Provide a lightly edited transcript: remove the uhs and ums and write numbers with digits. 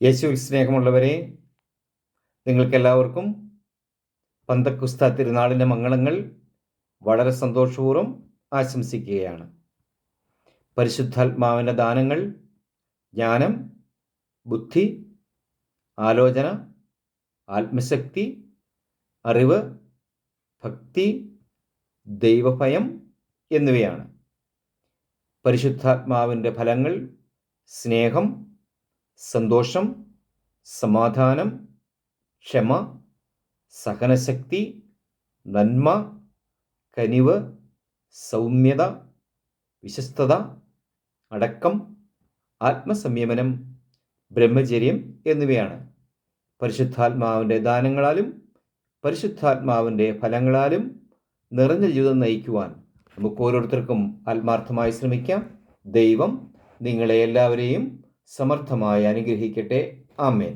യേശുവിൽ സ്നേഹമുള്ളവരെ, നിങ്ങൾക്കെല്ലാവർക്കും പന്തക്കുസ്ത തിരുനാളിൻ്റെ മംഗളങ്ങൾ വളരെ സന്തോഷപൂർവ്വം ആശംസിക്കുകയാണ്. പരിശുദ്ധാത്മാവിൻ്റെ ദാനങ്ങൾ ജ്ഞാനം, ബുദ്ധി, ആലോചന, ആത്മശക്തി, അറിവ്, ഭക്തി, ദൈവഭയം എന്നിവയാണ്. പരിശുദ്ധാത്മാവിൻ്റെ ഫലങ്ങൾ സ്നേഹം, സന്തോഷം, സമാധാനം, ക്ഷമ, സഹനശക്തി, നന്മ, കനിവ്, സൗമ്യത, വിശ്വസ്തത, അടക്കം, ആത്മസംയമനം, ബ്രഹ്മചര്യം എന്നിവയാണ്. പരിശുദ്ധാത്മാവിൻ്റെ ദാനങ്ങളാലും പരിശുദ്ധാത്മാവിൻ്റെ ഫലങ്ങളാലും നിറഞ്ഞ ജീവിതം നയിക്കുവാൻ നമുക്ക് ഓരോരുത്തർക്കും ആത്മാർത്ഥമായി ശ്രമിക്കാം. ദൈവം നിങ്ങളെ എല്ലാവരെയും സമർത്ഥമായി അനുഗ്രഹിക്കട്ടെ. ആമേൻ.